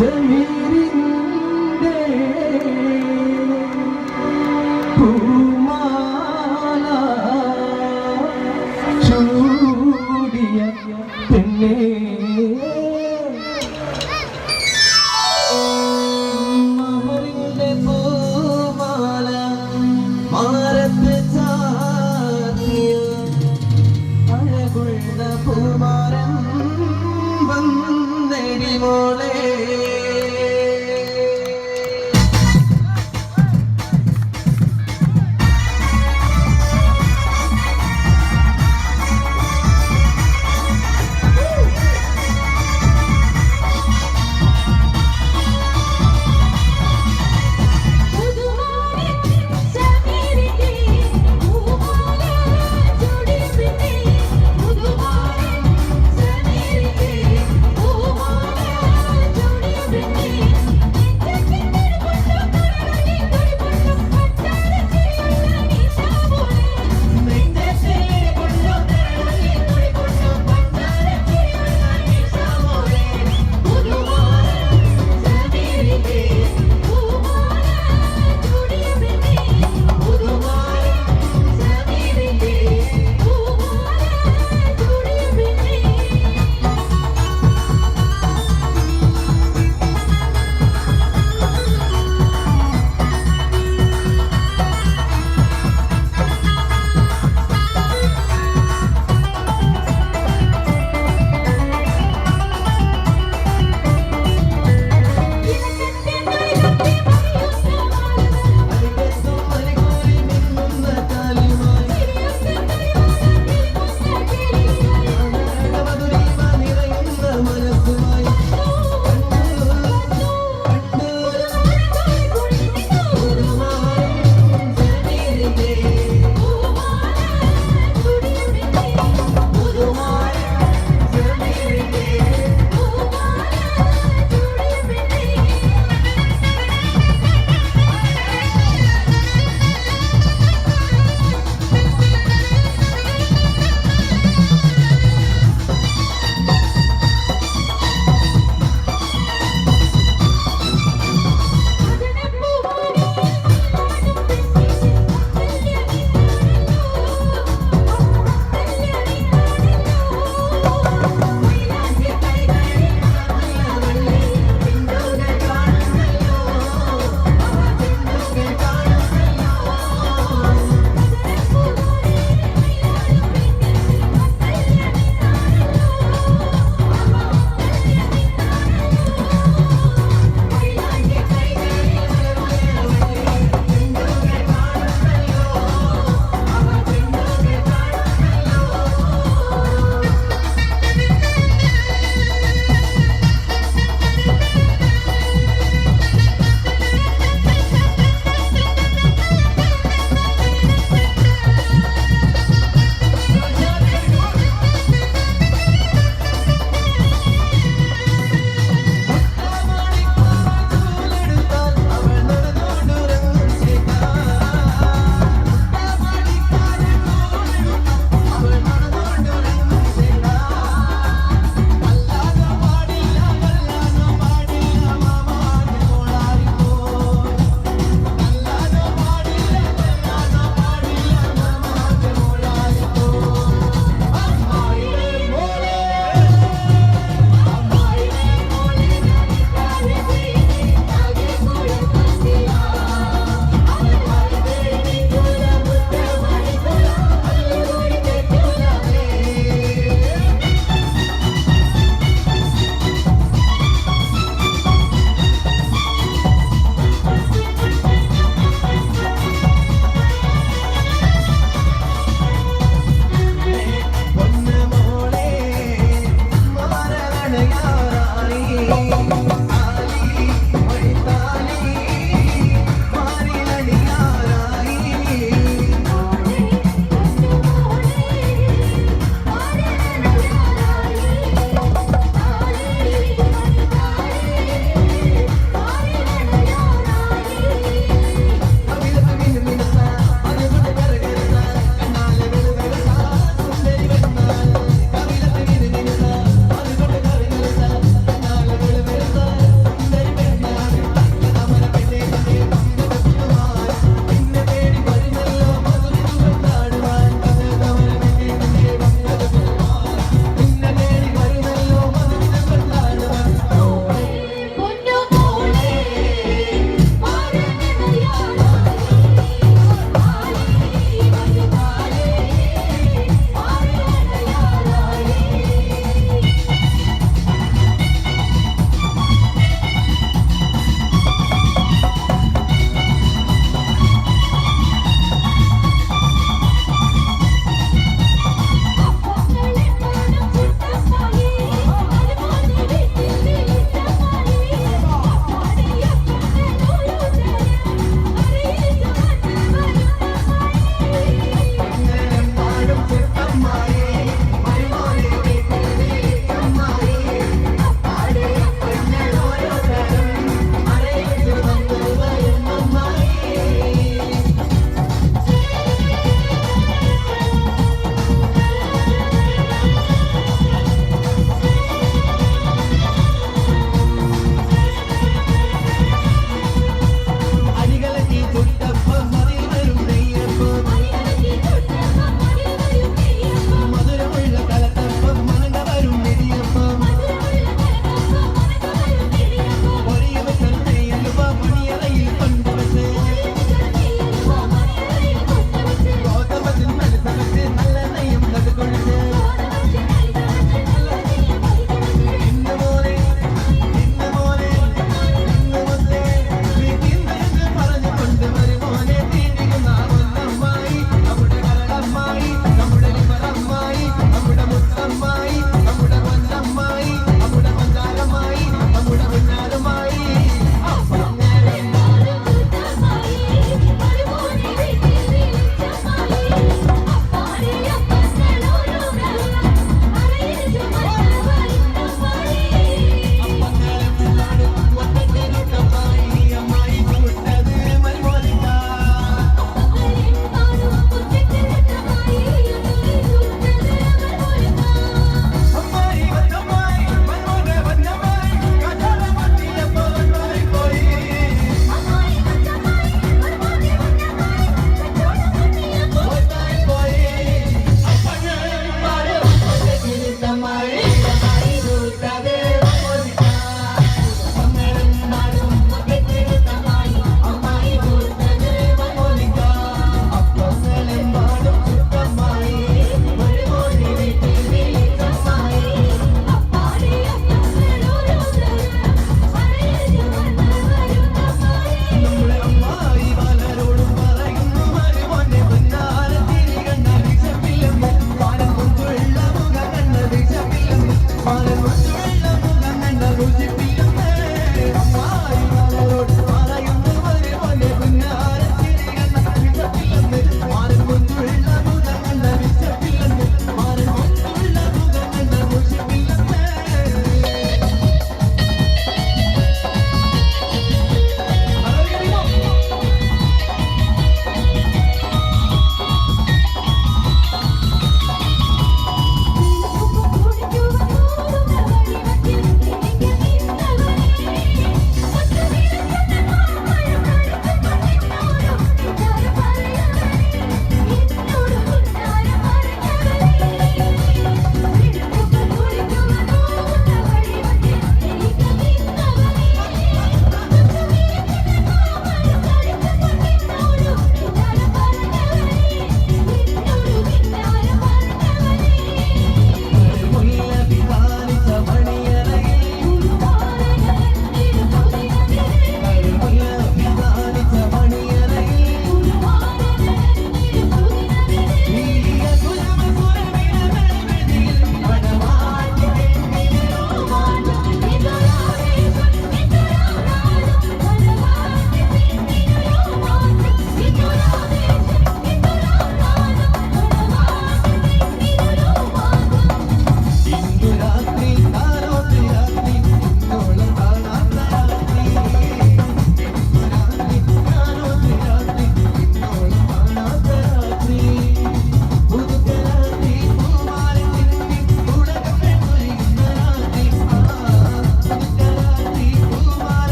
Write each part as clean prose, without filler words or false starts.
ജമീരിന്റെ പൂമാല ചൂടിയ പെണ്ണേ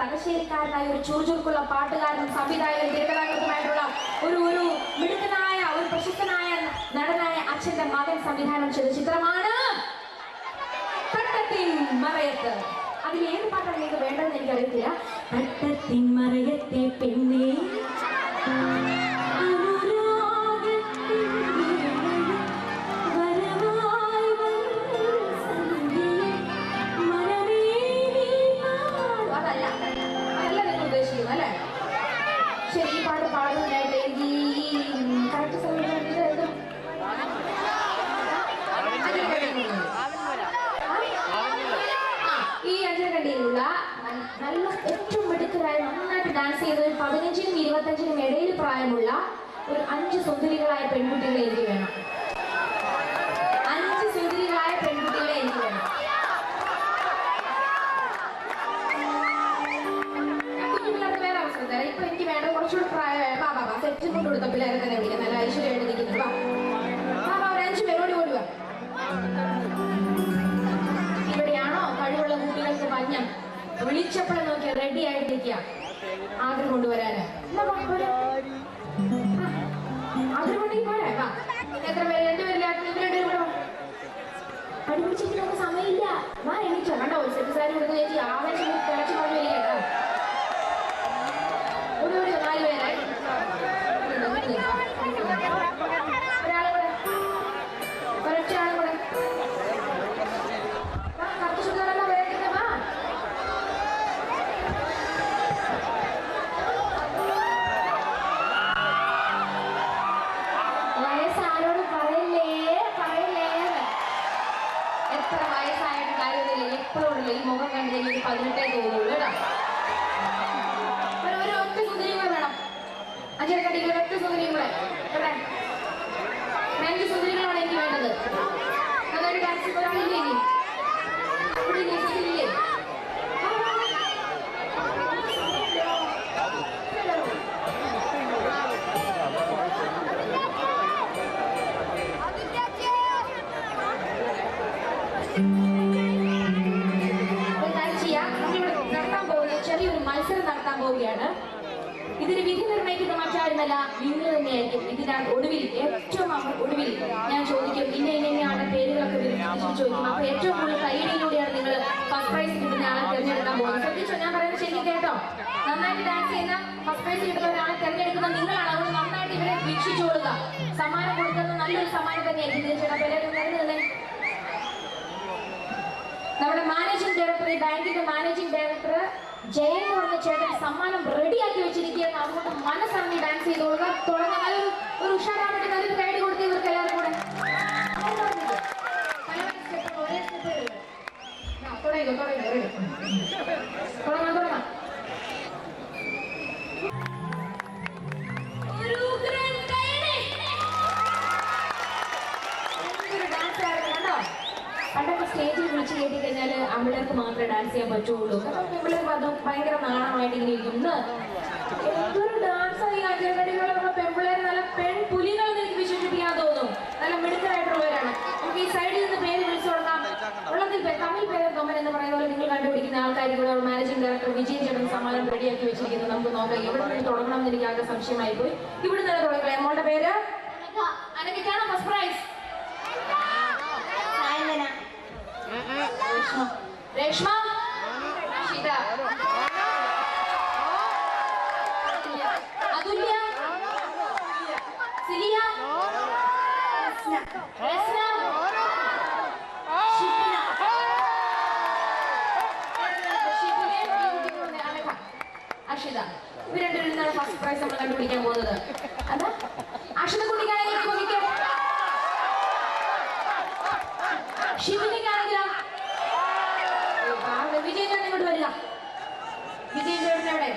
തലശ്ശേരിക്കാരനായ ഒരു ചുറുചുറുക്കുള്ള പാട്ടുകാരനും സംവിധായകനും തിരുവനന്തപുരത്തുമായിട്ടുള്ള ഒരു മിടുക്കനായ ഒരു പ്രശസ്തനായ നടനായ അച്ഛന്റെ മകൻ സംവിധാനം ചെയ്ത ചിത്രമാണ് തട്ടത്തിൻ മറയത്ത്. അതിൽ ഏത് പാട്ടാണ് നിങ്ങൾക്ക് വേണ്ടതെന്ന് എനിക്കറിയത്തില്ല. തട്ടത്തിൻ മറയത്തെ പെണ്ണേ ശരി, ഈ പാട്ട് പാടുന്നതിനായിട്ട് എനിക്ക് കറക്റ്റ് സമയത്ത് ഈ അഞ്ചരക്കണ്ടിയിലുള്ള നല്ല ഏറ്റവും മിടുക്കരായ നന്നായിട്ട് ഡാൻസ് ചെയ്ത 15-നും 25-നും ഇടയിൽ പ്രായമുള്ള ഒരു 5 സുന്ദരികളായ പെൺകുട്ടികളെ എനിക്ക് വേണം. 5 സുന്ദരികളായ പെൺകുട്ടികളെ എനിക്ക് വേണം. കുഞ്ഞുപിള്ളേർക്ക് വേറെ അവസരം തരാം. ഇപ്പൊ എനിക്ക് വേണ്ടത് കുറച്ചുകൂടി പ്രായമായ ബാബാ സെറ്റ് കൊണ്ട് കൊടുത്ത പിള്ളേരെ തന്നെ വിളിക്കാം. നല്ല ഐശ്വര്യമായിട്ട് നിൽക്കുന്നത് ബാബാ ഒരു 5 പേരോട് ഓടുക. ഇവിടെയാണോ കഴിവുള്ള കുട്ടികൾക്ക് മഞ്ഞം വിളിച്ചപ്പോഴെ നോക്കിയാൽ റെഡി ആയിട്ടിരിക്കുക ആഗ്രഹം കൊണ്ടുവരാന്. ആഗ്രഹം കൊണ്ടെങ്കിൽ പോരാ. വാ, എത്ര പേര്? 2 പേരില്ല. പഠിപ്പിച്ചിട്ട് നമുക്ക് സമയമില്ല. വാ, എണീച്ചോ. കണ്ടോ സെറ്റ് സാരി കൊടുത്ത് ചേച്ചി ആവേശം തിളച്ചു കൊണ്ട് വരിക കേട്ടോ. ഒരു 4 പേരായി. ഒരാളും കൂടെ, ഒരൊറ്റ ആളും കൂടെ. കറക്റ്റ് സുന്ദരല്ല വേണ്ടിട്ട്. വാ, വയസ്സാരോട് പറയില്ലേ പറയില്ലേ. എത്ര വയസ്സായിട്ട് കാര്യമില്ല. എപ്പോഴും ഈ മുഖം കണ്ടില്ലെങ്കിൽ 18 തോന്നുള്ളൂ കേട്ടോ. ഒരു ഒറ്റ സുന്ദരിയും കൂടെ വേണം. അഞ്ചരക്കണ്ടിയിൽ ഒറ്റ സുന്ദരിയും കൂടെ. ഇവിടെ 5 സുന്ദരികളാണ് എനിക്ക് വേണ്ടത്. നന്നായിട്ട് ഡാൻസ് ഒരാളില്ലേ ഇനി? ഇവിടെ ഇല്ലേ? സുന്ദരിയില്ലേ? ചെറിയൊരു മത്സരം നടത്താൻ പോവുകയാണ്. ഇതിന് വിധി നിർണ്ണയിക്കുന്ന മറ്റാരുമല്ല, നിങ്ങൾ തന്നെയായിരിക്കും. ഇതിന്റെ ഒടുവിൽ ഏറ്റവും ഒടുവിൽ ഞാൻ ചോദിക്കും, ഇന്ന ആളുടെ പേരുകളൊക്കെ ചോദിക്കും. അപ്പൊ ഏറ്റവും കൂടുതൽ കൈയടിയിലൂടെയാണ് നിങ്ങൾ ഫസ്റ്റ് പ്രൈസ് കിട്ടുന്ന ആളെ തിരഞ്ഞെടുക്കാൻ പോകുന്നത്. ശ്രദ്ധിച്ചോ, ഞാൻ പറയുന്നത് ശരിക്കും കേട്ടോ. നന്നായിട്ട് ഡാൻസ് ചെയ്യുന്ന ഫസ്റ്റ് പ്രൈസ് കിട്ടുന്ന ഒരാളെ തിരഞ്ഞെടുക്കുന്ന നിങ്ങളാണ്. അതുകൊണ്ട് നന്നായിട്ട് ഇവരെ വീക്ഷിച്ചു കൊടുക്കുക. സമ്മാനം കൊടുക്കുന്നത് നല്ലൊരു സമ്മാനം തന്നെയായിരിക്കും. തീർച്ചയായിട്ടും നമ്മുടെ മാനേജിംഗ് ഡയറക്ടർ, ഈ ബാങ്കിന്റെ മാനേജിംഗ് ഡയറക്ടർ ജയൻ എന്ന് പറഞ്ഞ ചേട്ടൻ സമ്മാനം റെഡിയാക്കി വെച്ചിരിക്കുകയാണ്. അതുകൊണ്ട് മനസ്സറിഞ്ഞ് ഡാൻസ് ചെയ്തോളുക. തുടങ്ങാൻ ഒരു ഉഷാറാവട്ടെ. നല്ലൊരു കൈഡ് കൊടുത്ത് ഇവർക്ക് എല്ലാവരും കൂടെ തുടങ്ങാം. പണ്ടൊക്കെ സ്റ്റേജിൽ വിളിച്ച് കേട്ടി കഴിഞ്ഞാൽ ആമ്പിള്ളേർക്ക് മാത്രമേ ഡാൻസ് ചെയ്യാൻ പറ്റുള്ളൂ. കാരണം പെമ്പിള്ളേർക്ക് അത് ഭയങ്കര നാണമായിട്ട് ഇങ്ങനെ ഇരിക്കും. ഇന്ന് എന്തൊരു ഡാൻസായി അജയകടികളുള്ള പെമ്പിള്ളേർ, നല്ല പെൺപുലികളെന്ന് എനിക്ക് വിശേഷിപ്പിക്കാൻ തോന്നും. നല്ല മിടുക്കരായിട്ടുള്ളവരാണ്. നമുക്ക് ഈ സൈഡിൽ നിന്ന് പേര് വിളിച്ചു കൊടുക്കാം. ഉള്ളതിൽ തമിഴ് പേര് തൊമ്മൻ എന്ന് പറയുന്ന പോലെ നിങ്ങൾ കണ്ടുപിടിക്കുന്ന ആൾക്കാർ കൂടെ മാനേജിംഗ് ഡയറക്ടർ വിജയൻ ചേട്ടൻ സമ്മാനം റെഡിയാക്കി വെച്ചിരിക്കുന്നത്. നമുക്ക് നോക്കാം എവിടെ നിന്ന് തുടങ്ങണം എന്ന് എനിക്ക് ആകെ സംശയമായി പോയി. ഇവിടെ നിന്ന് തുടങ്ങാം. നമ്മളുടെ പേര് അനഘയ്ക്കാണ് ഫസ്റ്റ് പ്രൈസ്. രേഷ്മ, അഷിത, അതുല്യ, സിലിയ, രസ്ന, ഷിബിന, അഷിത. ഇവർ രണ്ടുപേരിൽ നിന്നാണ് ഫസ്റ്റ് പ്രൈസ് നമ്മൾ കണ്ടുപിടിക്കാൻ പോകുന്നത്. അതാ അഷിത കുട്ടിക്കാണെങ്കിൽ കുട്ടിക്ക്, ഷിബിനിക്കാണെങ്കിലോ വിജയൻ ചേട്ടൻ ഇങ്ങോട്ട് വരിക. വിജയൻ ചേട്ടൻ എവിടെ?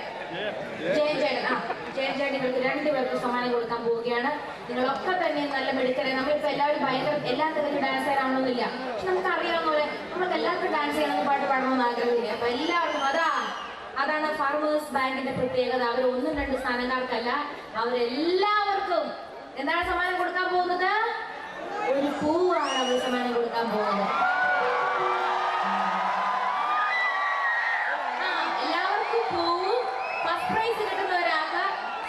ജയൻ ചേട്ടൻ. ജയൻ ചേട്ടൻ ഇവർക്ക് രണ്ടുപേർക്ക് സമ്മാനം കൊടുക്കാൻ പോവുകയാണ്. നിങ്ങളൊക്കെ തന്നെ നല്ല മിടുക്കരെ. നമ്മളിപ്പോ എല്ലാവരും ഭയങ്കര എല്ലാ തരത്തിലും ഡാൻസ് ചെയ്യാനാവണമെന്നില്ല. പക്ഷെ നമുക്ക് അറിയാവുന്ന പോലെ നമുക്ക് എല്ലാവർക്കും ഡാൻസ് ചെയ്യണമെന്ന് പാട്ട് പാടണമെന്ന് ആഗ്രഹമില്ല. അപ്പൊ എല്ലാവർക്കും അതാണ് ഫാർമേഴ്സ് ബാങ്കിന്റെ പ്രത്യേകത. അവർ ഒന്നും രണ്ട് സ്ഥാനക്കാർക്കല്ല, അവരെല്ലാവർക്കും എന്താണ് സമ്മാനം കൊടുക്കാൻ പോകുന്നത്? ഒരു പൂവാണ് അവർ സമ്മാനം കൊടുക്കാൻ പോകുന്നത്.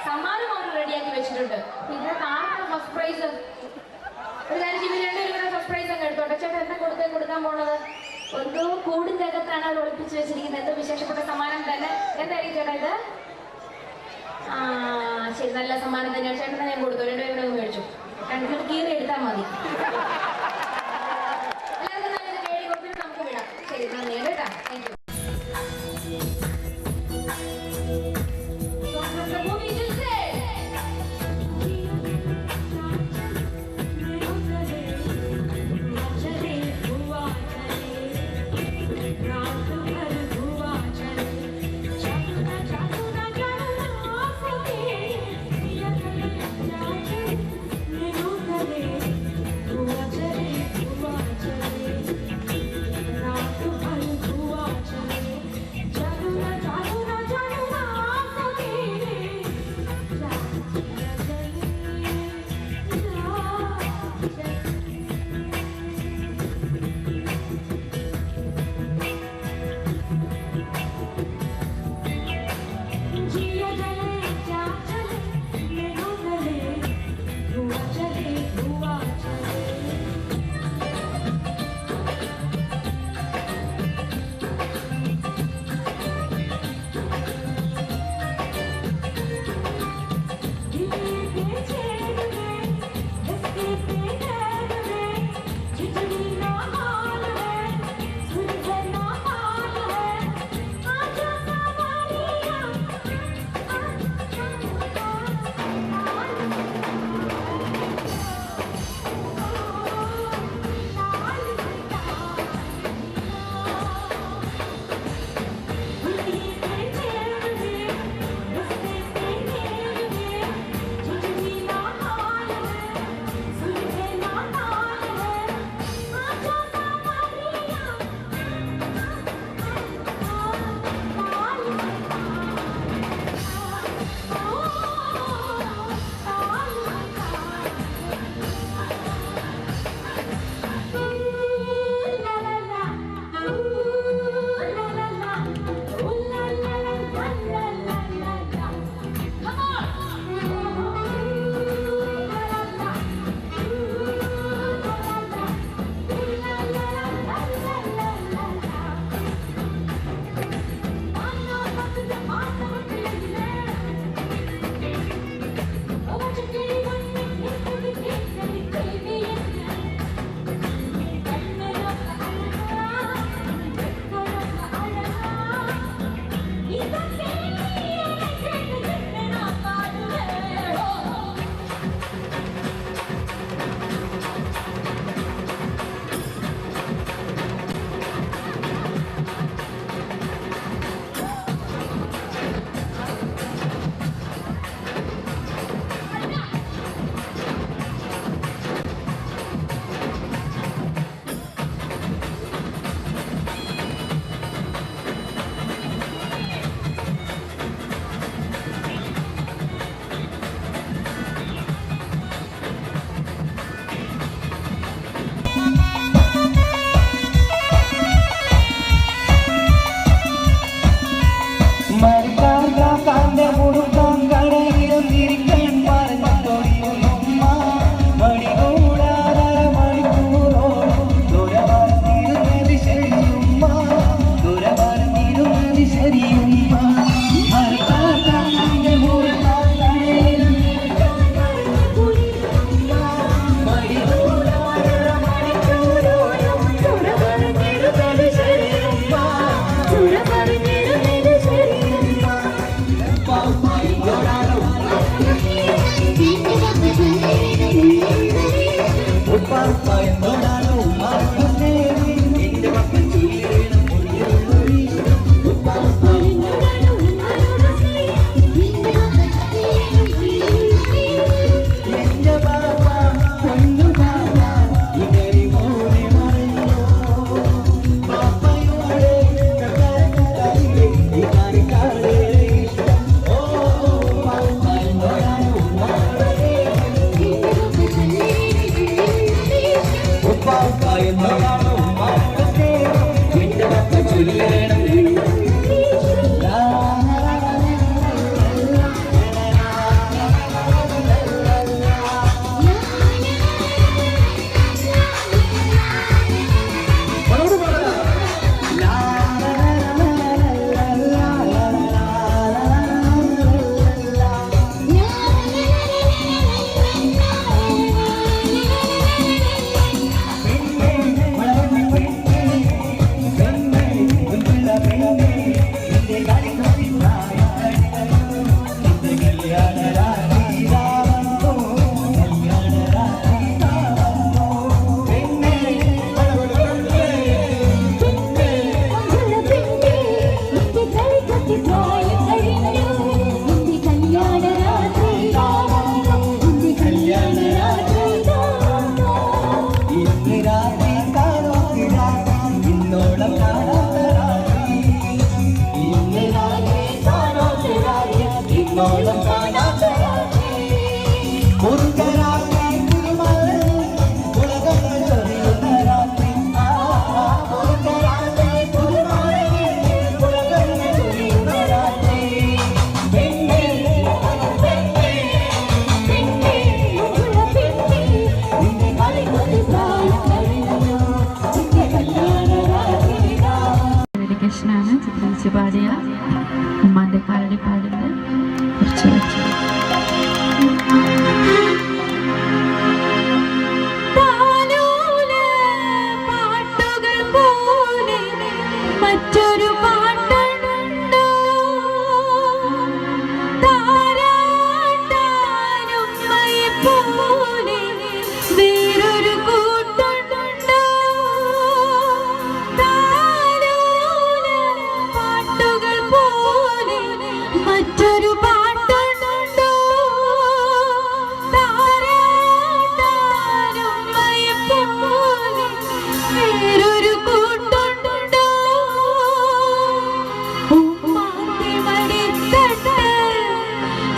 സമ്മാനം അവർ റെഡിയാക്കി വെച്ചിട്ടുണ്ട്. ഇതിനകത്ത് ആർക്കാണ് ഫസ്റ്റ് പ്രൈസ്? ഒരു കാര്യം ഇവർ രണ്ടുപേരും ഫസ്റ്റ് പ്രൈസ് അങ്ങ് എടുത്തോട്ടെ. ചേട്ടാ എന്താ കൊടുക്കാൻ പോണത്? എന്തോ കൂടിന്റെ അകത്താണ് അവർ ഒളിപ്പിച്ച് വെച്ചിരിക്കുന്നത്. എന്തോ വിശേഷപ്പെട്ട സമ്മാനം തന്നെ. എന്തായിരിക്കും ചേട്ടാ ഇത്? ശരി, നല്ല സമ്മാനം തന്നെയാണ്. ചേട്ടനെ ഞാൻ കൊടുത്തു. രണ്ടുപേരും മേടിച്ചു. രണ്ടു കീറി എടുത്താൽ മതി. എല്ലാവർക്കും നല്ലൊരു കേടി കൊടുത്തിട്ട് നമുക്ക് വിടാം. ശരി, നന്ദി കേട്ടാ. Thank you. Watch it.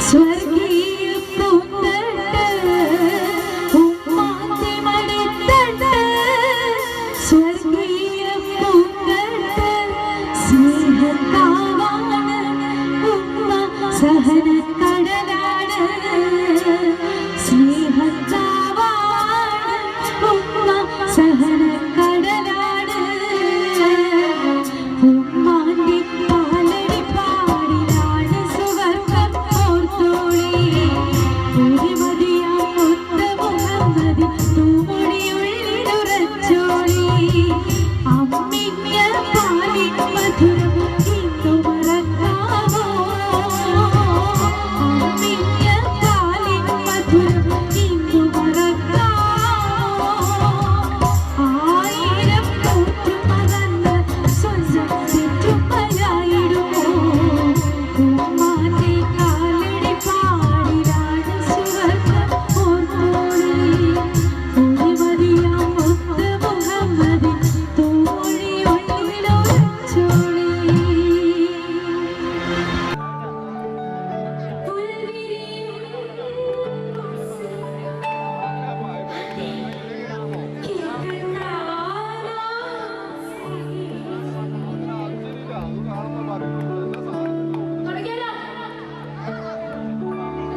സ്വർഗീയ പൂന്തട്ട് ഉമ്മാന്റെ മടിത്തട്ട് സ്വർഗീയ പൂന്തട്ട് സ്നേഹത്താവാണ് ഉമ്മ സഹനക്കടലാണ് സ്നേഹത്താവാണ് ഉമ്മ സഹനക്കടലാണ് ഉമ്മാന്റെ പാലടി പാടിലാണ് സുവർഗം ഓർത്തോളി ഒരുമതിയാം മുത്ത മുഹമ്മദ് തൂമുടിയുള്ളിലുറച്ചോളി അമ്മിഞ്ഞ പാലിൻ മധുരം ഇന്നു മറക്കാമോ അമ്മിഞ്ഞ പാലിൻ മധുരം ഇന്നു മറക്കാമോ ആയിരം കൂട്ടുമകന്ന് സ്വന്തം ചുറ്റുമലായിടുമോ ഉമ്മാന്റെ കാലടി പാടിലാണ് സുവർഗം ഓർത്തോളി ഒരുമതിയാം മുത്ത മുഹമ്മദ് തൂമുടിയുള്ളിലുറച്ചോളി തുടങ്ങിയാലോ?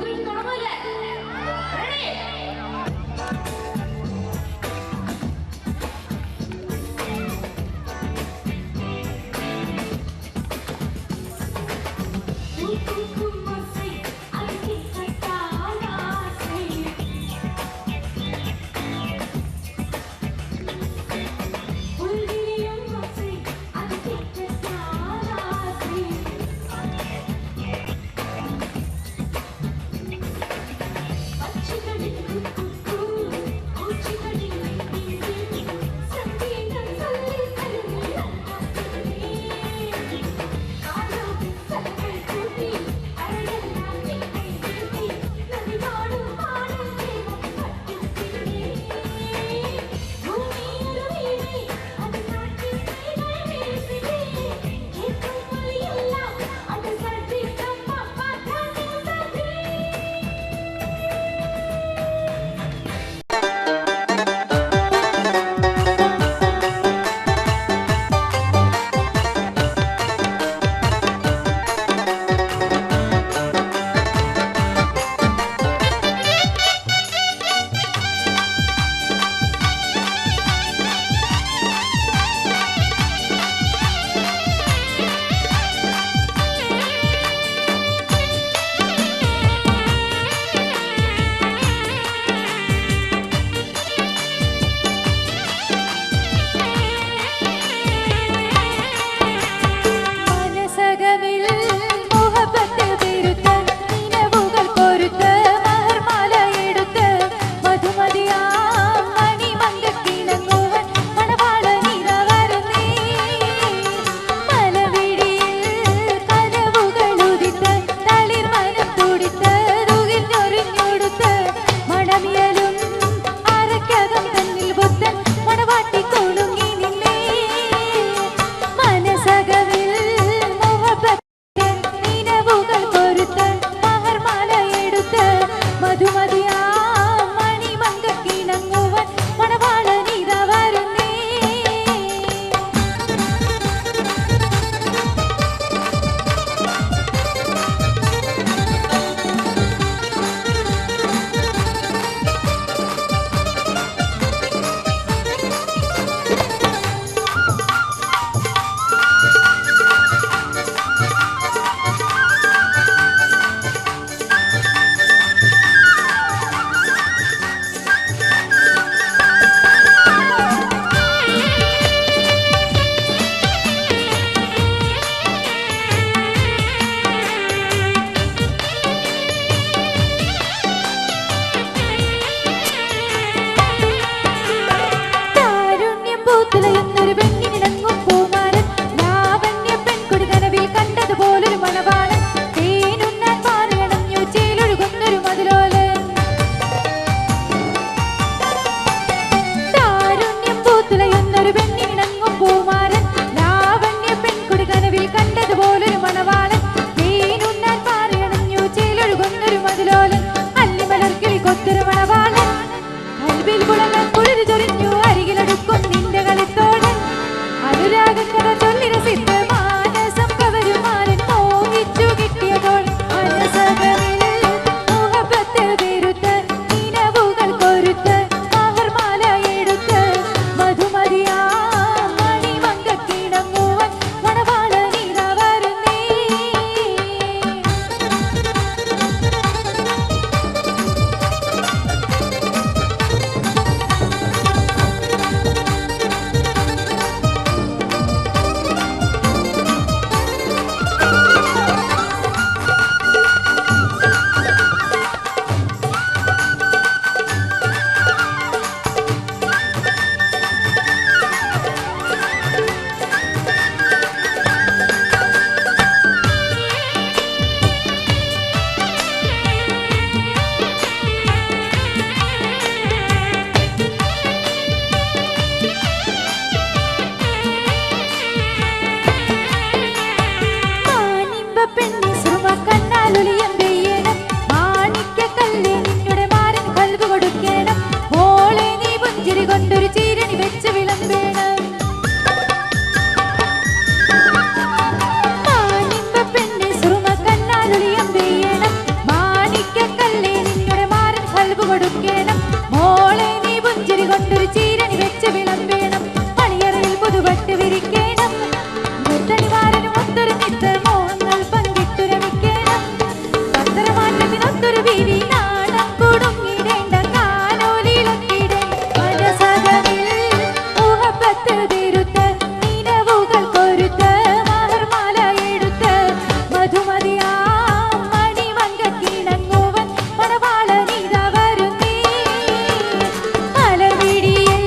ഇത് തുടങ്ങല്ലേ? Ready? മനസകമിൽ മുഹബത്ത് പെരുത്ത് നിലവുകൾ കൊരുത്ത് മഹർമാലയെടുത്ത് മധുമതിയാം മണിമങ്കക്കിണങ്ങുവൻ മണവാളനിറവരുന്നേ മലവിഴിയിൽ കനവുകളുദിത്ത് തളിർമനം തുടിത്ത് തുകിഞ്ഞൊറിഞ്ഞൊടുത്ത് മണമിയലും അരക്കകം തന്നിൽ പുത്തൻ മണവാട്ടി കൊളുങ്ങി നിന്നേ മനസകമിൽ മുഹബത്ത് നിലവുകൾ കൊരുത്ത് മഹർമാലയെടുത്ത് മധുമതിയാം മണിമങ്കക്കിണങ്ങുവൻ മണവാളനിറവരുന്നേ കൊടുക്കണം മോളെ നീ പുഞ്ചിരി കൊണ്ടൊരു ചീരണി വെച്ച് വിളമ്പേണം പണിയറയിൽ പുതുപട്ട് വിരിക്കണം മുത്തണിമാരനും ഒത്തൊരു നിത്തർ മോഹങ്ങൾ പങ്കിട്ടു രമിക്കണം പത്രമാറ്റത്തിനൊത്തൊരു വിരി നാണം കുടുങ്ങിടേണ്ട കാലോലിയിലൊക്കിടേണ്ട മനസകവിൽ മുഹബത്ത് തിരുത്ത് നിലവുകൾ കൊരുത്ത് മഹർമാല എടുത്ത് മധുമതിയാ മണിമങ്കക്കിണങ്ങുവൻ മണവാളനിത വരുന്നേ മലർവിടിയിൽ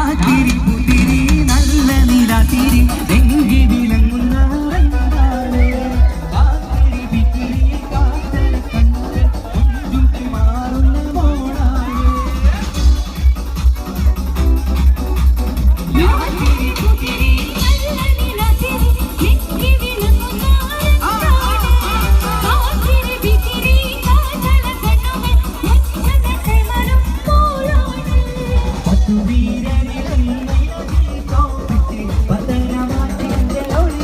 രാത്രി പുതിരി നല്ല നിലാതിരി എങ്കി വിളങ്ങുന്ന റങ്കാണ്. രാത്രി പിത്തിരി കാത്തൽ കണ്ണുകൾ ഒഞ്ചുറ്റി മാറുന്ന മോളാണ്. രാത്രി പുതിരി നല്ല നിലാതിരി എങ്കി വിളങ്ങുന്ന രാത്രി പിത്തിരി കാതല കണ്ണുകൾ ഒഞ്ചുറ്റി മാറുന്ന മോളാണ്. പത്തുവീരനിലങ്ങയിൽ തോപ്പിച്ച് പതനമാറ്റിന്റെ ഒളി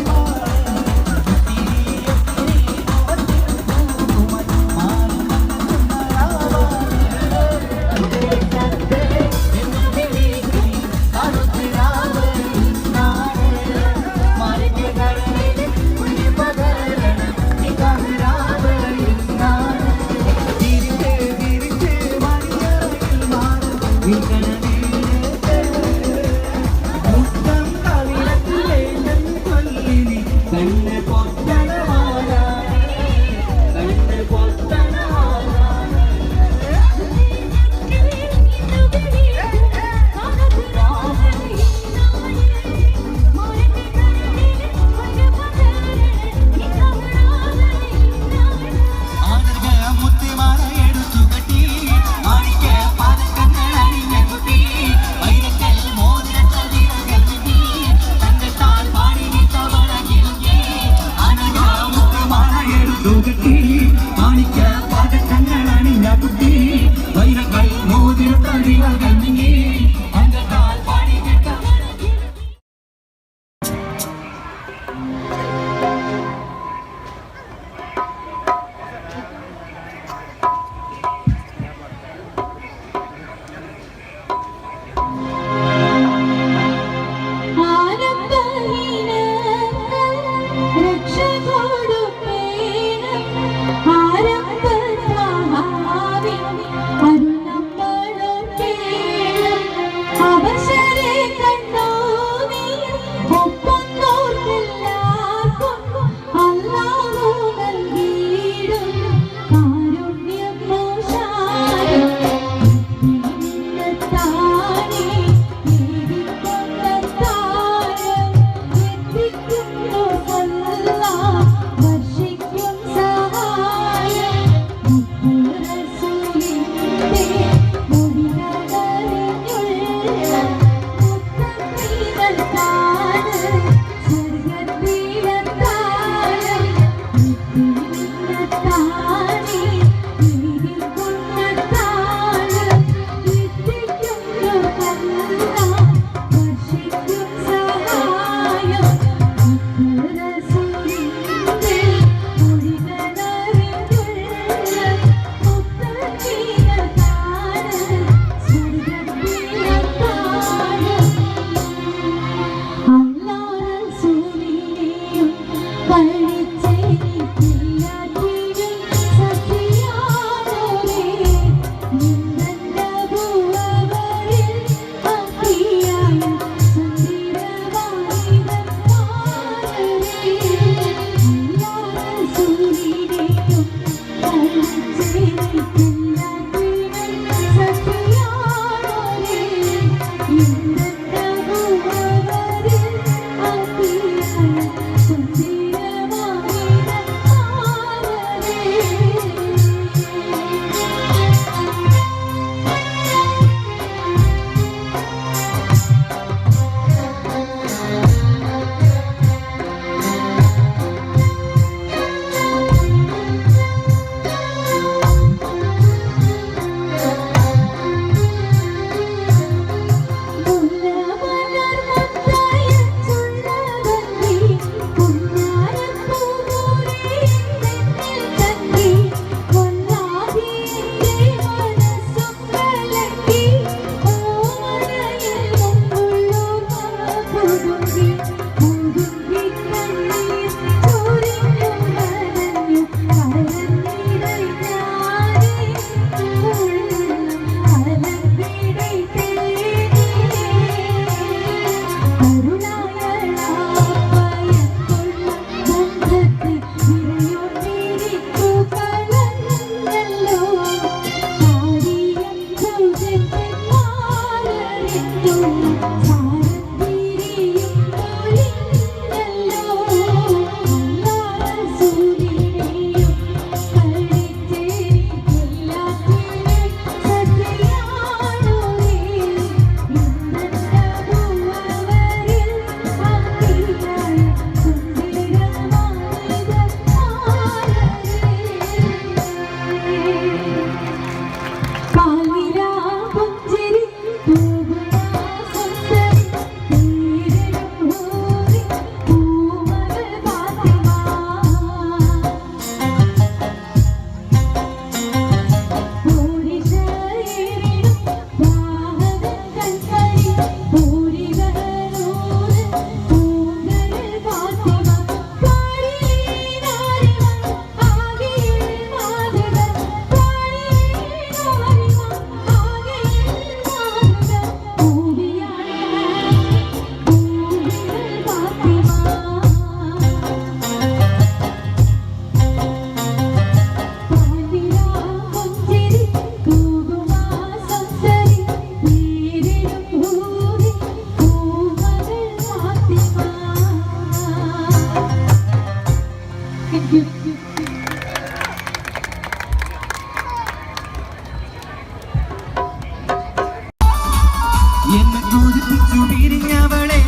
കൊതിപ്പിച്ചു പിരിഞ്ഞവളെ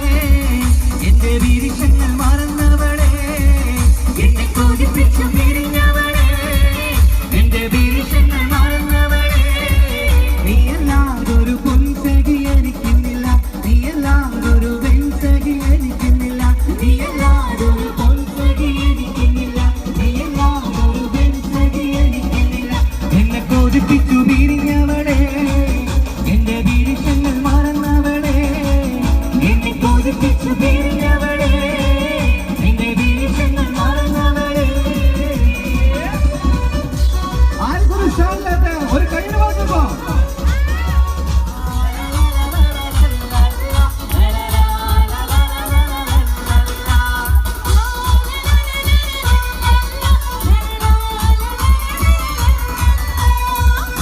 എന്റെ വിരിശങ്ങൾ മറന്നവളെ എന്നെ കൊതിപ്പിച്ചു പിരിഞ്ഞവളെ എന്റെ വിരിശങ്ങൾ മറന്നവളെ നീയല്ലാതൊരു പൊൻസഖി എനിക്കുന്നില്ല നീയല്ലാതൊരു വെൺസഖി എനിക്കുന്നില്ല നീയല്ലാതൊരു പൊൻസഖി എനിക്കുന്നില്ല നീയല്ലാതൊരു വെൺസഖി എനിക്കുന്നില്ല എന്നെ കൊതിപ്പിച്ചു പിരിഞ്ഞവളെ എന്റെ വിരിശങ്ങൾ മറന്നവളെ എന്നെ കൊതിപ്പിച്ചു പിരിഞ്ഞവളെ എന്റെ വിരിശങ്ങൾ മറന്നവളെ ആർക്കൊരു ഷാളില്ലാത്ത ഒരു കയ്യിൽ വാങ്ങുമ്പോ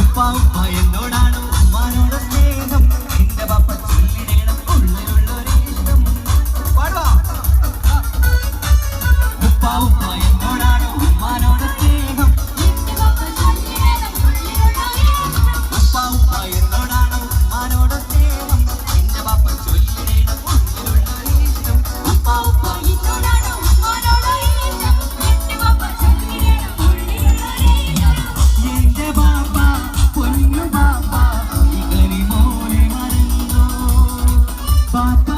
ഉപ്പ എന്നോടാണ് ഉമ്മാനോട് സ്നേഹം എന്റെ പപ്പ ചൊല്ലിടേണം ഉള്ളിലുള്ളൊരിഷ്ടം പാടുവാ ഉപ്പ എന്നോടാണ് ഉമ്മാനോട് സ്നേഹം ഉപ്പ എന്നോടാണ് ഉമ്മാനോട് സ്നേഹം എന്റെ പപ്പ ചൊല്ലിടേണം ഉള്ളിലുള്ളൊരിഷ്ടം എന്റെ ബാപ്പ പൊന്നു ബാപ്പ ഈ കരിമോനെ മറന്നോ ബാപ്പ